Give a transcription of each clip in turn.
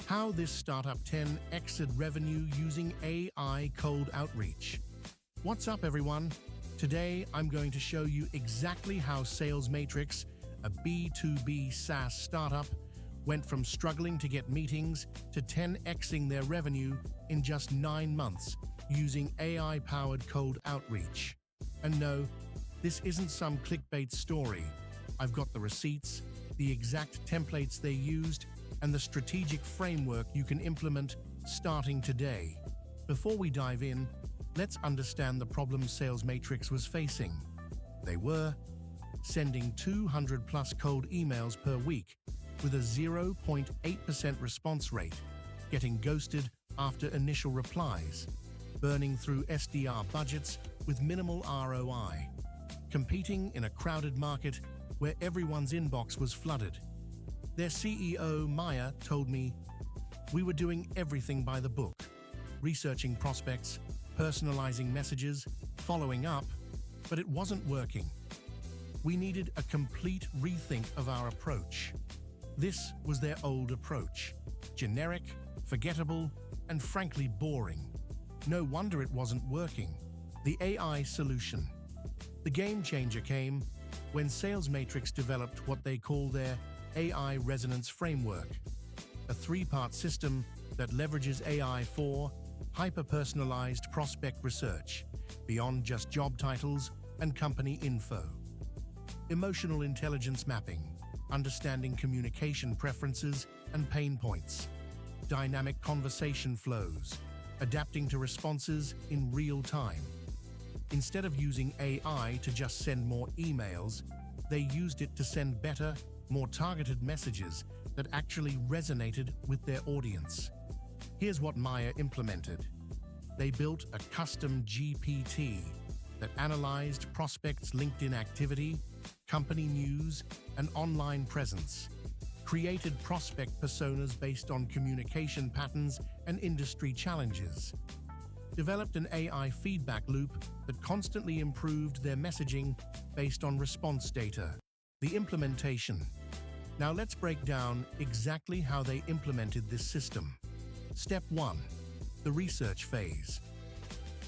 How this startup 10X'd revenue using AI cold outreach. What's up, everyone? Today, I'm going to show you exactly how Sales Matrix, a B2B SaaS startup, went from struggling to get meetings to 10Xing their revenue in just 9 months using AI-powered cold outreach. And no, this isn't some clickbait story. I've got the receipts, the exact templates they used, and the strategic framework you can implement starting today. Before we dive in, let's understand the problem Sales Matrix was facing. They were sending 200+ cold emails per week with a 0.8% response rate, getting ghosted after initial replies, burning through SDR budgets with minimal ROI, competing in a crowded market where everyone's inbox was flooded. Their CEO, Maya, told me, "We were doing everything by the book, researching prospects, personalizing messages, following up, but it wasn't working. We needed a complete rethink of our approach." This was their old approach: generic, forgettable, and frankly boring. No wonder it wasn't working. The AI solution. The game changer came when Sales Matrix developed what they call their AI Resonance Framework, a 3-part system that leverages AI for hyper-personalized prospect research, beyond just job titles and company info. Emotional intelligence mapping, understanding communication preferences and pain points. Dynamic conversation flows, adapting to responses in real time. Instead of using AI to just send more emails, they used it to send better, more targeted messages that actually resonated with their audience. Here's what Maya implemented. They built a custom GPT that analyzed prospects' LinkedIn activity, company news, and online presence, created prospect personas based on communication patterns and industry challenges, developed an AI feedback loop that constantly improved their messaging based on response data. The implementation. Now let's break down exactly how they implemented this system. Step 1. The research phase.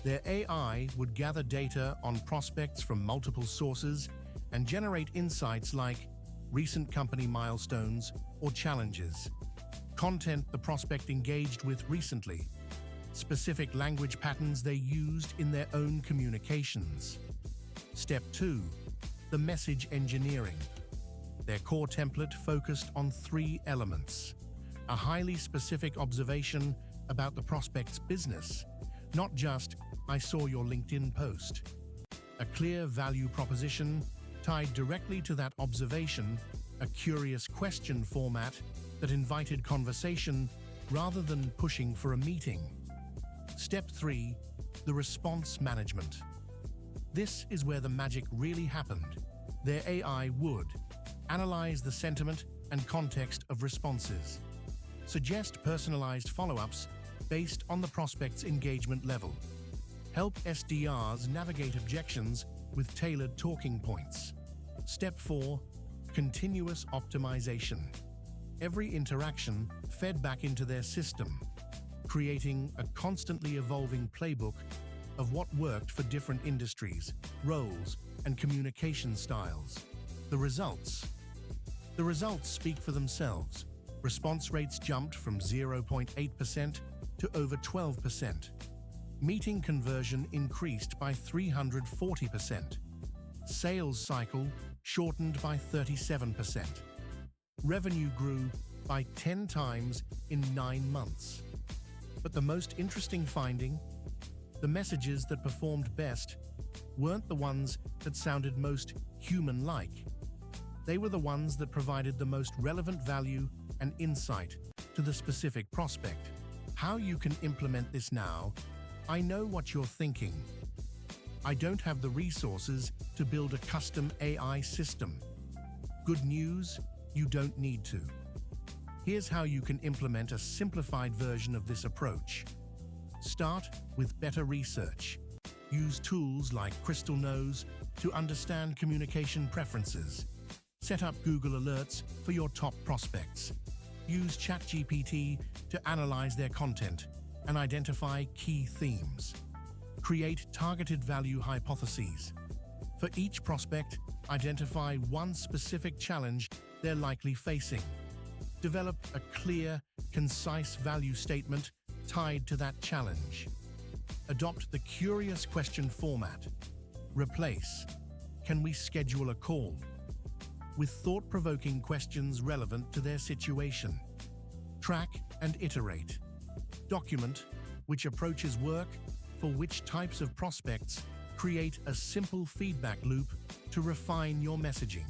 Their AI would gather data on prospects from multiple sources and generate insights like recent company milestones or challenges, content the prospect engaged with recently, specific language patterns they used in their own communications. Step 2. The message engineering. Their core template focused on 3 elements: a highly specific observation about the prospect's business, not just, "I saw your LinkedIn post." A clear value proposition tied directly to that observation, a curious question format that invited conversation rather than pushing for a meeting. Step 3. The response management. This is where the magic really happened. Their AI would analyze the sentiment and context of responses, suggest personalized follow-ups based on the prospect's engagement level, help SDRs navigate objections with tailored talking points. Step 4. Continuous optimization. Every interaction fed back into their system, creating a constantly evolving playbook of what worked for different industries, roles, and communication styles. The results. The results speak for themselves. Response rates jumped from 0.8% to over 12%. Meeting conversion increased by 340%. Sales cycle shortened by 37%. Revenue grew by 10 times in 9 months. But the most interesting finding, the messages that performed best weren't the ones that sounded most human-like. They were the ones that provided the most relevant value and insight to the specific prospect. How you can implement this now? I know what you're thinking. I don't have the resources to build a custom AI system. Good news, you don't need to. Here's how you can implement a simplified version of this approach. Start with better research. Use tools like Crystal Knows to understand communication preferences. Set up Google Alerts for your top prospects. Use ChatGPT to analyze their content and identify key themes. Create targeted value hypotheses. For each prospect, identify one specific challenge they're likely facing. Develop a clear, concise value statement tied to that challenge. Adopt the curious question format. Replace, "Can we schedule a call?" with thought-provoking questions relevant to their situation. Track and iterate. Document which approaches work for which types of prospects. Create a simple feedback loop to refine your messaging.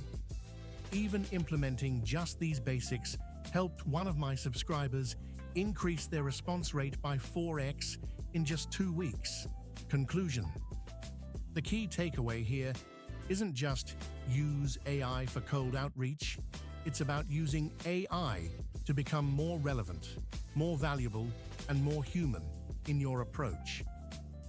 Even implementing just these basics helped one of my subscribers increase their response rate by 4x in just 2 weeks. Conclusion. The key takeaway here isn't just use AI for cold outreach. It's about using AI to become more relevant, more valuable, and more human in your approach.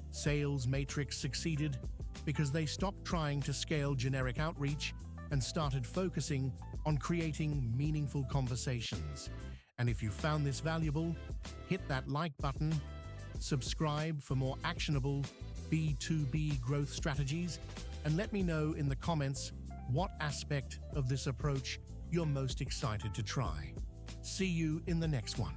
Sales Matrix succeeded because they stopped trying to scale generic outreach and started focusing on creating meaningful conversations. And if you found this valuable, hit that like button, subscribe for more actionable B2B growth strategies, and let me know in the comments what aspect of this approach you're most excited to try. See you in the next one.